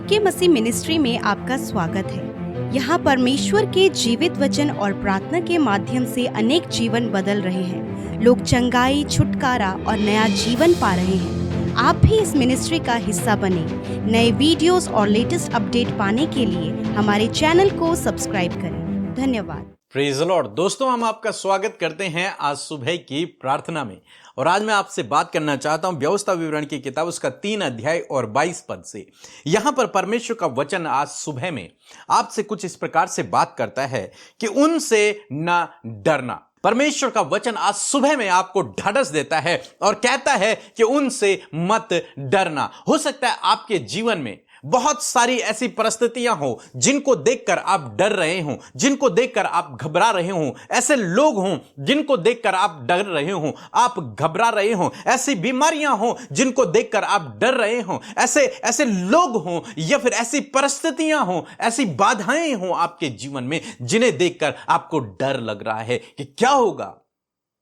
पीके मसीह ministry में आपका स्वागत है। यहाँ परमेश्वर के जीवित वचन और प्रार्थना के माध्यम से अनेक जीवन बदल रहे हैं। लोग चंगाई, छुटकारा और नया जीवन पा रहे हैं। आप भी इस मिनिस्ट्री का हिस्सा बने। नए वीडियोस और लेटेस्ट अपडेट पाने के लिए हमारे चैनल को सब्सक्राइब करें। धन्यवाद। Praise the Lord. दोस्तों, हम आपका स्वागत करते हैं आज सुबह की प्रार्थना में। और आज मैं आपसे बात करना चाहता हूं व्यवस्था विवरण की किताब उसका 3 अध्याय और 22 पद से। यहां पर परमेश्वर का वचन आज सुबह में आपसे कुछ इस प्रकार से बात करता है कि उनसे न डरना। परमेश्वर का वचन आज सुबह में आपको ढाढ़स देता है और कहता है कि उनसे मत डरना। हो सकता है आपके जीवन में बहुत सारी ऐसी परिस्थितियां हो जिनको देखकर आप डर रहे हो, जिनको देखकर आप घबरा रहे हो, ऐसे लोग हों जिनको देखकर आप डर रहे हो, आप घबरा रहे हो, ऐसी बीमारियां हो जिनको देखकर आप डर रहे हो, ऐसे लोग हों या फिर ऐसी परिस्थितियां हो, ऐसी बाधाएं हो आपके जीवन में जिन्हें देखकर आपको डर लग रहा है कि क्या होगा,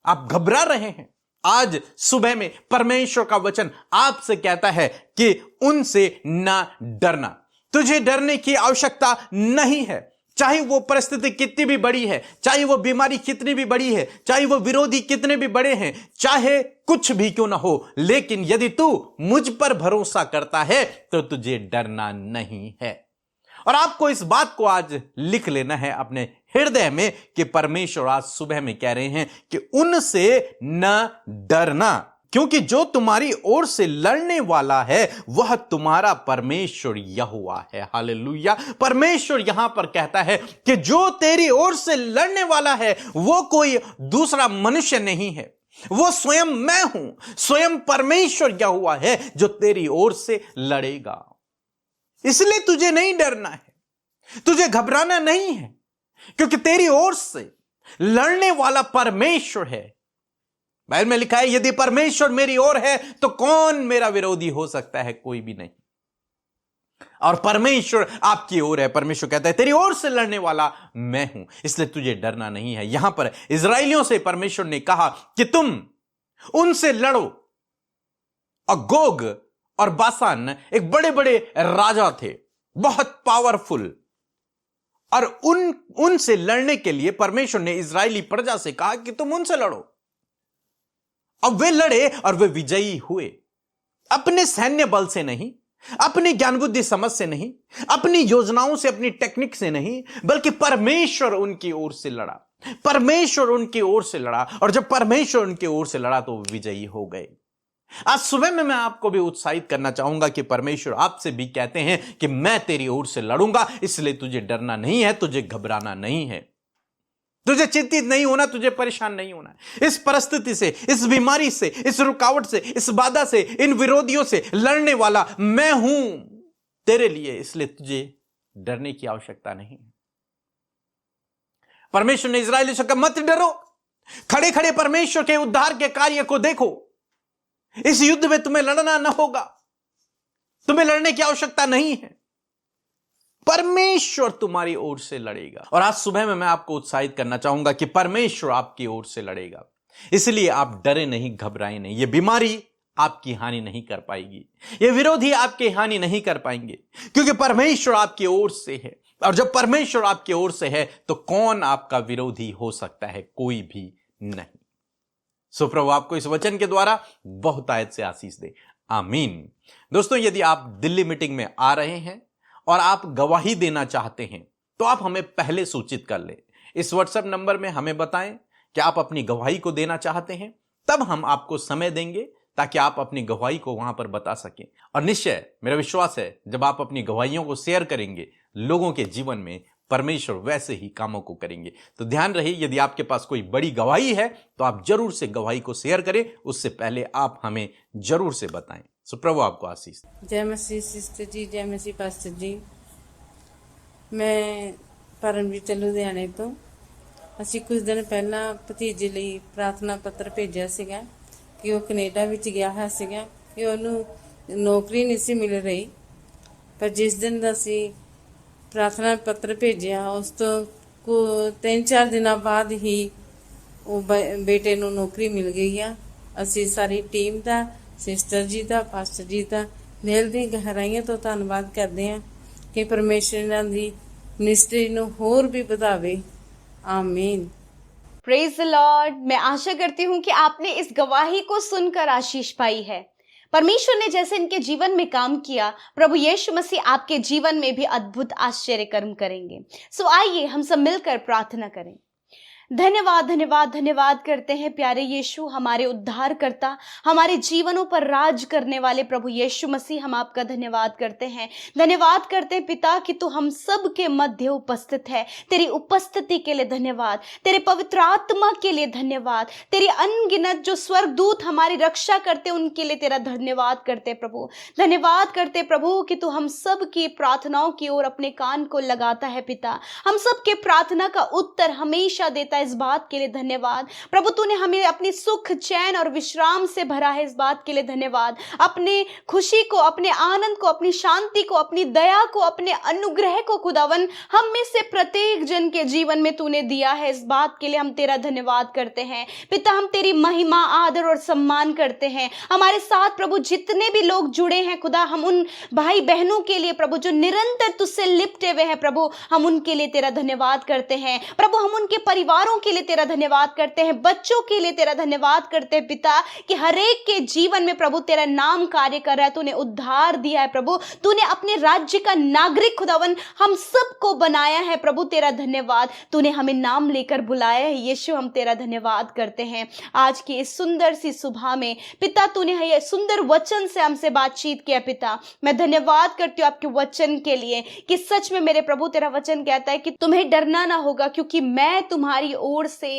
आप घबरा रहे हैं। आज सुबह में परमेश्वर का वचन आपसे कहता है कि उनसे ना डरना। तुझे डरने की आवश्यकता नहीं है। चाहे वो परिस्थिति कितनी भी बड़ी है, चाहे वो बीमारी कितनी भी बड़ी है, चाहे वो विरोधी कितने भी बड़े हैं, चाहे कुछ भी क्यों ना हो, लेकिन यदि तू मुझ पर भरोसा करता है तो तुझे डरना नहीं है। और आपको इस बात को आज लिख लेना है अपने हृदय में कि परमेश्वर आज सुबह में कह रहे हैं कि उनसे न डरना, क्योंकि जो तुम्हारी ओर से लड़ने वाला है वह तुम्हारा परमेश्वर यहोवा है। हालेलुया। परमेश्वर यहां पर कहता है कि जो तेरी ओर से लड़ने वाला है वो कोई दूसरा मनुष्य नहीं है, वो स्वयं मैं हूं, स्वयं परमेश्वर यहोवा है जो तेरी ओर से लड़ेगा। इसलिए तुझे नहीं डरना है, तुझे घबराना नहीं है, क्योंकि तेरी ओर से लड़ने वाला परमेश्वर है। बाइबल में लिखा है यदि परमेश्वर मेरी ओर है तो कौन मेरा विरोधी हो सकता है? कोई भी नहीं। और परमेश्वर आपकी ओर है। परमेश्वर कहता है तेरी ओर से लड़ने वाला मैं हूं, इसलिए तुझे डरना नहीं है। यहां पर इस्राएलियों से परमेश्वर ने कहा कि तुम उनसे लड़ो। और गोग और बासान एक बड़े बड़े राजा थे, बहुत पावरफुल, और उनसे लड़ने के लिए परमेश्वर ने इजरायली प्रजा से कहा कि तुम उनसे लड़ो। अब वे लड़े और वे विजयी हुए। अपने सैन्य बल से नहीं, अपनी ज्ञान बुद्धि समझ से नहीं, अपनी योजनाओं से, अपनी टेक्निक से नहीं, बल्कि परमेश्वर उनकी ओर से लड़ा। परमेश्वर उनकी ओर से लड़ा, और जब परमेश्वर उनकी ओर से लड़ा तो विजयी हो गए। आज सुबह में मैं आपको भी उत्साहित करना चाहूंगा कि परमेश्वर आपसे भी कहते हैं कि मैं तेरी ओर से लड़ूंगा, इसलिए तुझे डरना नहीं है, तुझे घबराना नहीं है, तुझे चिंतित नहीं होना, तुझे परेशान नहीं होना। इस परिस्थिति से, इस बीमारी से, इस रुकावट से, इस बाधा से, इन विरोधियों से लड़ने वाला मैं हूं तेरे लिए, इसलिए तुझे डरने की आवश्यकता नहीं। परमेश्वर ने इस्राएलियों से कहा मत डरो, खड़े खड़े परमेश्वर के उद्धार के कार्य को देखो। इस युद्ध में तुम्हें लड़ना न होगा, तुम्हें लड़ने की आवश्यकता नहीं है, परमेश्वर तुम्हारी ओर से लड़ेगा। और आज सुबह में मैं आपको उत्साहित करना चाहूंगा कि परमेश्वर आपकी ओर से लड़ेगा, इसलिए आप डरे नहीं, घबराए नहीं। ये बीमारी आपकी हानि नहीं कर पाएगी, ये विरोधी आपकी हानि नहीं कर पाएंगे, क्योंकि परमेश्वर आपकी ओर से है। और जब परमेश्वर आपकी ओर से है तो कौन आपका विरोधी हो सकता है? कोई भी नहीं। सो प्रभु आपको इस वचन के द्वारा बहुत आयत से आशीष दे। आमीन। दोस्तों, यदि आप दिल्ली मीटिंग में आ रहे हैं और आप गवाही देना चाहते हैं तो आप हमें पहले सूचित कर लें। इस व्हाट्सएप नंबर में हमें बताएं कि आप अपनी गवाही को देना चाहते हैं, तब हम आपको समय देंगे ताकि आप अपनी गवाही को वहां पर बता सकें। और निश्चय मेरा विश्वास है जब आप अपनी गवाहियों को शेयर करेंगे, लोगों के जीवन में परमेश्वर वैसे ही कामों को करेंगे। तो ध्यान रहे, यदि आपके पास कोई बड़ी गवाही है तो आप जरूर से गवाही को शेयर करें, उससे पहले आप हमें जरूर से बताएं। सो प्रभु आपको आशीष। जय मसीह सिस्टर जी, जय मसीह पास्टर जी। मैं परमजीत लुधियाने ਤੋਂ ਅਸੀਂ ਕੁਝ ਦਿਨ ਪਹਿਲਾਂ ਭਤੀਜੇ ਲਈ ਪ੍ਰਾਰਥਨਾ ਪੱਤਰ ਭੇਜਿਆ ਸੀਗਾ ਕਿ ਉਹ ਕੈਨੇਡਾ ਵਿੱਚ ਗਿਆ ਹੋਇਆ ਸੀਗਾ ਕਿ ਉਹਨੂੰ ਨੌਕਰੀ ਨਹੀਂ ਸੀ ਮਿਲ ਰਹੀ। ਪਰ ਜਿਸ ਦਿਨ ਦਾ ਅਸੀਂ ਪ੍ਰਾਰਥਨਾ ਪੱਤਰ ਭੇਜਿਆ ਉਸ ਤੋਂ 3-4 ਦਿਨਾਂ ਬਾਅਦ ਹੀ ਉਹ ਬੇਟੇ ਨੂੰ ਨੌਕਰੀ ਮਿਲ ਗਈ ਆ। ਅਸੀਂ ਸਾਰੀ ਟੀਮ ਦਾ, ਸਿਸਟਰ ਜੀ ਦਾ, ਪਾਸਟਰ ਜੀ ਦਾ ਦਿਲ ਦੀ ਗਹਿਰਾਈਆਂ ਤੋਂ ਧੰਨਵਾਦ ਕਰਦੇ ਹਾਂ ਕਿ ਪਰਮੇਸ਼ਰ ਇਹਨਾਂ ਦੀ ਮਿਨਿਸਟਰੀ ਨੂੰ ਹੋਰ ਵੀ ਵਧਾਵੇ। आमीन। Praise the Lord. मैं आशा करती हूँ कि आपने इस गवाही को सुनकर आशीष पाई है। परमेश्वर ने जैसे इनके जीवन में काम किया, प्रभु यीशु मसीह आपके जीवन में भी अद्भुत आश्चर्य कर्म करेंगे। सो आइए हम सब मिलकर प्रार्थना करें। धन्यवाद धन्यवाद धन्यवाद करते हैं प्यारे यीशु, हमारे उद्धारकर्ता, हमारे जीवनों पर राज करने वाले प्रभु यीशु मसीह, हम आपका धन्यवाद करते हैं। धन्यवाद करते हैं पिता कि तू हम सब के मध्य उपस्थित है। तेरी उपस्थिति के लिए धन्यवाद, तेरे पवित्र आत्मा के लिए धन्यवाद, तेरी अनगिनत जो स्वर्गदूत हमारी रक्षा करते उनके लिए तेरा धन्यवाद करते प्रभु। धन्यवाद करते प्रभु कि तू हम सब की प्रार्थनाओं की ओर अपने कान को लगाता है पिता। हम सब के प्रार्थना का उत्तर हमेशा देता है, इस बात के लिए धन्यवाद प्रभु। तूने हमें अपनी सुख चैन और विश्राम से भरा है, इस बात के लिए धन्यवाद। अपने खुशी को, अपने आनंद को, अपनी शांति को, अपनी दया को, अपने अनुग्रह को खुदावन हम में से प्रत्येक जन के जीवन में तूने दिया है, इस बात के लिए हम तेरा धन्यवाद करते हैं पिता। हम तेरी महिमा, आदर और सम्मान करते हैं। हमारे साथ प्रभु जितने भी लोग जुड़े हैं खुदा, हम उन भाई बहनों के लिए प्रभु जो निरंतर तुझसे लिपटे हुए हैं प्रभु, हम उनके लिए तेरा धन्यवाद करते हैं प्रभु। हम उनके परिवारों के लिए तेरा धन्यवाद करते हैं, बच्चों के लिए तेरा धन्यवाद करते हैं पिता कि हर एक के जीवन में प्रभु तेरा नाम कार्य कर रहा है। तूने उद्धार दिया है प्रभु, तूने अपने राज्य का नागरिक खुदावन हम सबको बनाया है प्रभु, तेरा धन्यवाद। तूने हमें नाम लेकर बुलाया है यीशु, हम तेरा धन्यवाद करते हैं। आज की इस सुंदर सी सुबह में पिता तूने ये सुंदर वचन से हमसे बातचीत किया पिता। मैं धन्यवाद करती हूँ आपके वचन के लिए कि सच में मेरे प्रभु तेरा वचन कहता है कि तुम्हें डरना ना होगा क्योंकि मैं तुम्हारी ओर से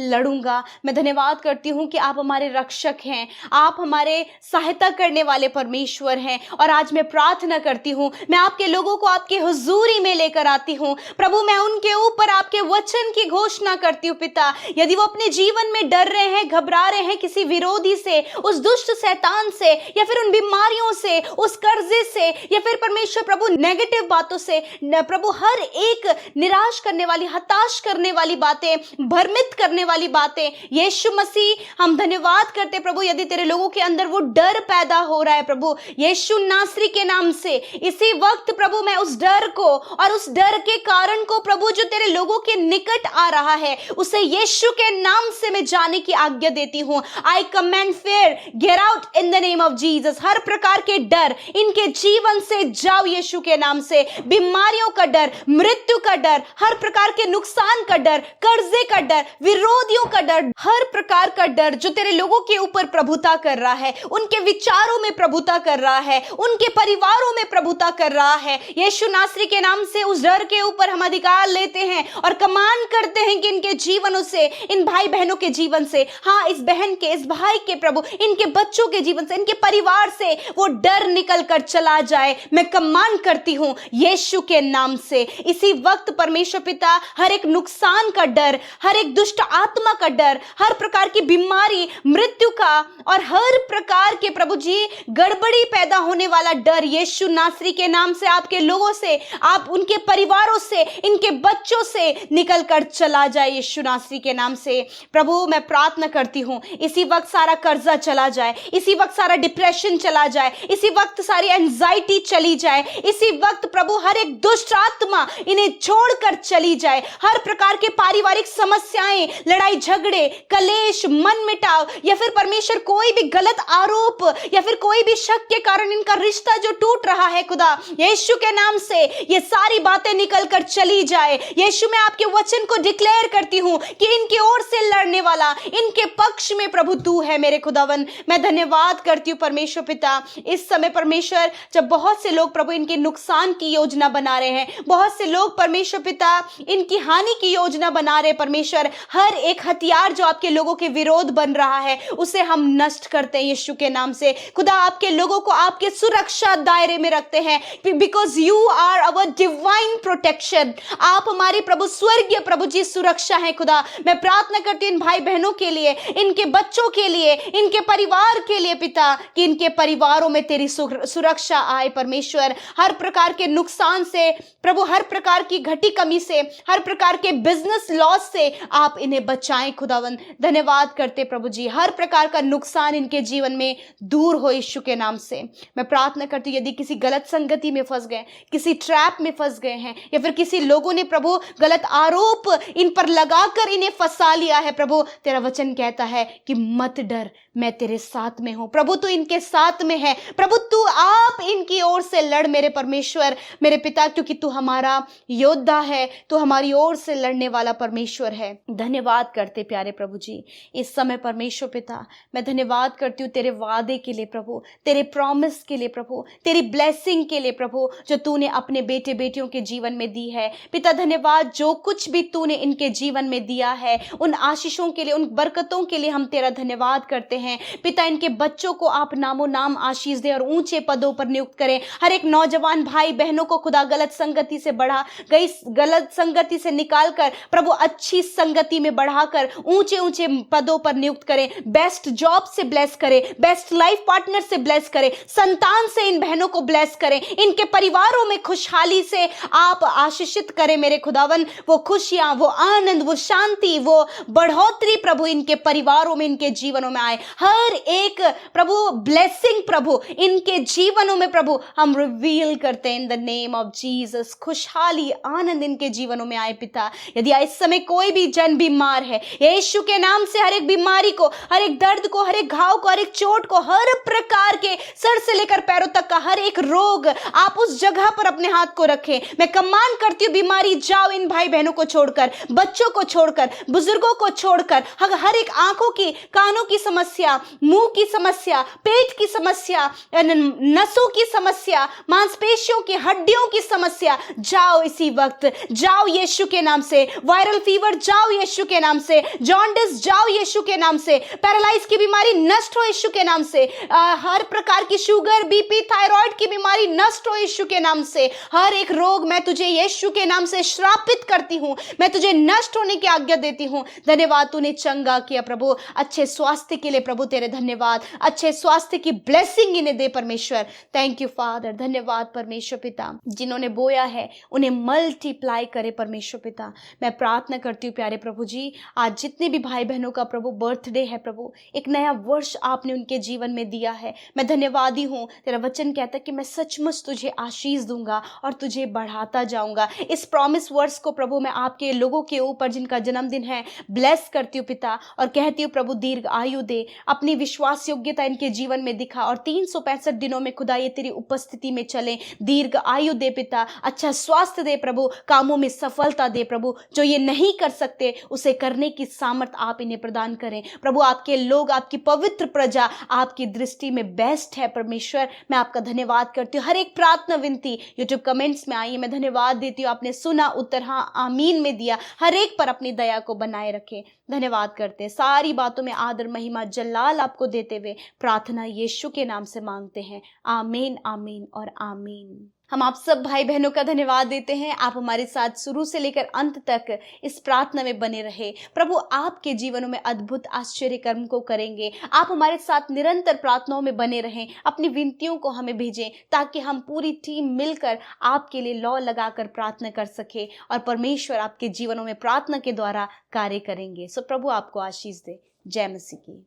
लड़ूंगा। मैं धन्यवाद करती हूं कि आप हमारे रक्षक हैं, आप हमारे सहायता करने वाले परमेश्वर हैं। और आज मैं प्रार्थना करती हूं, मैं आपके लोगों को आपके हुजूरी में लेकर आती हूं प्रभु। मैं उनके ऊपर आपके वचन की घोषणा करती हूं पिता। यदि वो अपने जीवन में डर रहे हैं, घबरा रहे हैं किसी विरोधी से, उस दुष्ट शैतान से, या फिर उन बीमारियों से, उस कर्जे से, या फिर परमेश्वर प्रभु नेगेटिव बातों से प्रभु, हर एक निराश करने वाली, हताश करने वाली बातें, भ्रमित करने वाली बातें, यीशु मसीह हम धन्यवाद करते प्रभु। यदि तेरे लोगों के अंदर वो डर पैदा हो रहा है प्रभु, यीशु नासरी के नाम से इसी वक्त प्रभु मैं उस डर को और उस डर के कारण को प्रभु जो तेरे लोगों के निकट आ रहा है, उसे यीशु के नाम से मैं जाने की आज्ञा देती हूं। I command fear, get out in the name of Jesus. हर प्रकार के डर इनके जीवन से जाओ यीशु के नाम से। बीमारियों का डर, मृत्यु का डर, हर प्रकार के नुकसान का डर, कर्जे का डर, विरोधियों का डर, हर प्रकार का डर जो तेरे लोगों के ऊपर प्रभुता कर रहा है, उनके विचारों में प्रभुता कर रहा है, उनके परिवारों में प्रभुता कर रहा है, यीशु नासरी के नाम से उस डर के ऊपर हम अधिकार लेते हैं और कमान करते हैं कि इनके जीवनों से, इन भाई बहनों के जीवन से, हाँ इस बहन के, इस भाई के प्रभु, इनके बच्चों के जीवन से, इनके परिवार से वो डर निकल कर चला जाए। मैं कमान करती हूं यीशु के नाम से। इसी वक्त परमेश्वर पिता हर एक नुकसान का डर, हर एक दुष्ट आत्मा का डर, हर प्रकार की बीमारी, मृत्यु का और हर प्रकार के प्रभु जी गड़बड़ी पैदा होने वाला डर यीशु नासरी के नाम से आपके लोगों से, आप उनके परिवारों से, इनके बच्चों से निकल कर चला जाए यीशु नासरी के नाम से। प्रभु मैं प्रार्थना करती हूं इसी वक्त सारा कर्जा चला जाए, इसी वक्त सारा डिप्रेशन चला जाए, इसी वक्त सारी एंजाइटी चली जाए, इसी वक्त प्रभु हर एक दुष्ट आत्मा इन्हें छोड़कर चली जाए। हर प्रकार के पारिवारिक समस्याएं, लड़ाई झगड़े, कलेश, मन मिटाव, या फिर परमेश्वर कोई भी गलत आरोप या फिर कोई भी शक के कारण इनका रिश्ता जो टूट रहा है खुदा, यीशु के नाम से ये सारी बातें निकल कर चली जाए। यीशु मैं आपके वचन को डिक्लेयर करती हूं कि इनकी ओर से लड़ने वाला, इनके पक्ष में प्रभु तू है मेरे खुदावन। मैं धन्यवाद करती हूं परमेश्वर पिता। इस समय परमेश्वर जब बहुत से लोग प्रभु इनके नुकसान की योजना बना रहे हैं, बहुत से लोग परमेश्वर पिता इनकी हानि की योजना बना रहे, परमेश्वर हर एक हथियार जो आपके लोगों के विरोध बन रहा है उसे हम नष्ट करते हैं यीशु के नाम से। खुदा आपके लोगों को आपके सुरक्षा दायरे में रखते हैं, because you are our divine protection. आप हमारे प्रभु स्वर्गीय प्रभु जी सुरक्षा है खुदा। मैं प्रार्थना करती हूं इन भाई बहनों के लिए, इनके बच्चों के लिए, इनके परिवार के लिए पिता, कि इनके परिवारों में तेरी सुरक्षा आए परमेश्वर। हर प्रकार के नुकसान से प्रभु, हर प्रकार की घटी कमी से, हर प्रकार के बिजनेस लॉस से से आप इन्हें बचाएं खुदावन। धन्यवाद करते प्रभु जी, हर प्रकार का नुकसान इनके जीवन में दूर हो यीशु के नाम से। मैं प्रार्थना करती हूँ यदि किसी गलत संगति में फंस गए, किसी ट्रैप में फंस गए हैं, या फिर किसी लोगों ने प्रभु गलत आरोप इन पर लगाकर इन्हें फंसा लिया है, प्रभु तेरा वचन कहता है कि मत डर, मैं तेरे साथ में हूं। प्रभु तू इनके साथ में है, प्रभु तू आप इनकी ओर से लड़ मेरे परमेश्वर, मेरे पिता, क्योंकि तू हमारा योद्धा है, तू हमारी ओर से लड़ने वाला परमेश्वर है। धन्यवाद करते प्यारे प्रभु जी इस समय परमेश्वर पिता, मैं धन्यवाद करती हूँ तेरे वादे के लिए प्रभु, तेरे प्रॉमिस के लिए प्रभु, तेरी ब्लेसिंग के लिए प्रभु, जो तूने अपने बेटे बेटियों के जीवन में दी है पिता। धन्यवाद, जो कुछ भी तूने इनके जीवन में दिया है उन आशीषों के लिए, उन बरकतों के लिए हम तेरा धन्यवाद करते हैं पिता। इनके बच्चों को आप नामो नाम आशीष दे और ऊंचे पदों पर नियुक्त करें। हर एक नौजवान भाई बहनों को खुदा गलत संगति से बढ़ा गई, गलत संगति से निकालकर प्रभु अच्छी संगति में बढ़ाकर ऊंचे ऊंचे पदों पर नियुक्त करें। बेस्ट जॉब से ब्लेस करें, बेस्ट लाइफ पार्टनर से ब्लेस करें, संतान से इन बहनों को ब्लेस करें, इनके परिवारों में खुशहाली से आप आशीषित करें मेरे खुदावन। वो खुशियां, वो आनंद, वो शांति, वो बढ़ोतरी प्रभु इनके परिवारों में, इनके जीवनों में आए। हर एक प्रभु ब्लेसिंग प्रभु इनके जीवनों में प्रभु हम रिवील करते हैं इन द नेम ऑफ जीसस। खुशहाली, आनंद इनके जीवनों में आए पिता। यदि इस समय कोई भी जन बीमार है, यीशु के नाम से हर एक बीमारी को, हर एक दर्द को, हर एक घाव को, हर एक चोट को, हर प्रकार के सर से लेकर पैरों तक का हर एक रोग आप उस जगह पर अपने हाथ को रखें। मैं कमांड करती हूँ बीमारी जाओ इन भाई बहनों को छोड़कर, बच्चों को छोड़कर, बुजुर्गों को छोड़कर। हर एक आंखों की, कानों की समस्या, मुंह की समस्या, पेट की समस्या, नसों की समस्या, मांसपेशियों की, हड्डियों की समस्या, जाओ इसी वक्त, जाओ यीशु के नाम से। वायरल फीवर जाओ यीशु के नाम से, जॉन्डिस जाओ यीशु के नाम से, पैरालाइज की बीमारी नष्ट हो यीशु के नाम से, हर प्रकार की शुगर, बीपी, थायराइड की बीमारी नष्ट हो यीशु के नाम से। हर एक रोग मैं तुझे यीशु के नाम से श्रापित करती हूं, मैं तुझे नष्ट होने की आज्ञा देती हूं। धन्यवाद, तूने चंगा किया प्रभु। अच्छे स्वास्थ्य के लिए प्रभु तेरे धन्यवाद, अच्छे स्वास्थ्य की ब्लेसिंग इन्हें दे परमेश्वर। थैंक यू फादर, धन्यवाद परमेश्वर पिता। जिन्होंने बोया है उन्हें मल्टीप्लाई करे परमेश्वर पिता। मैं प्रार्थना करती हूँ प्यारे प्रभु जी, आज जितने भी भाई बहनों का प्रभु बर्थडे है प्रभु, एक नया वर्ष आपने उनके जीवन में दिया है, मैं धन्यवादी हूँ। तेरा वचन कहता है कि मैं सचमुच तुझे आशीष दूंगा और तुझे बढ़ाता जाऊंगा। इस प्रॉमिस वर्ष को प्रभु मैं आपके लोगों के ऊपर जिनका जन्मदिन है ब्लेस करती हूँ पिता, और कहती हूँ प्रभु दीर्घ आयु दे, अपनी विश्वास योग्यता इनके जीवन में दिखा, और 365 दिनों में खुदा ये तेरी उपस्थिति में चले। दीर्घ आयु दे पिता, अच्छा स्वास्थ्य दे प्रभु, कामों में सफलता दे प्रभु, जो ये नहीं कर सकते उसे करने की सामर्थ आप इन्हें प्रदान करें प्रभु। आपके लोग, आपकी पवित्र प्रजा आपकी दृष्टि में बेस्ट है परमेश्वर। मैं आपका धन्यवाद करती हूँ। हर एक प्रार्थना विनती यूट्यूब कमेंट्स में आई है, मैं धन्यवाद देती हूँ। आपने सुना, उत्तर हाँ आमीन में दिया। हर एक पर अपनी दया को बनाए रखे, धन्यवाद करते हैं। सारी बातों में आदर महिमा जलाल आपको देते हुए प्रार्थना यीशु के नाम से मांगते हैं, आमीन आमीन और आमीन। हम आप सब भाई बहनों का धन्यवाद देते हैं। आप हमारे साथ शुरू से लेकर अंत तक इस प्रार्थना में बने रहे। प्रभु आपके जीवनों में अद्भुत आश्चर्य कर्म को करेंगे। आप हमारे साथ निरंतर प्रार्थनाओं में बने रहें, अपनी विनतियों को हमें भेजें, ताकि हम पूरी टीम मिलकर आपके लिए लौ लगाकर प्रार्थना कर सके, और परमेश्वर आपके जीवनों में प्रार्थना के द्वारा कार्य करेंगे। सो प्रभु आपको आशीष दे। जय मसीह की।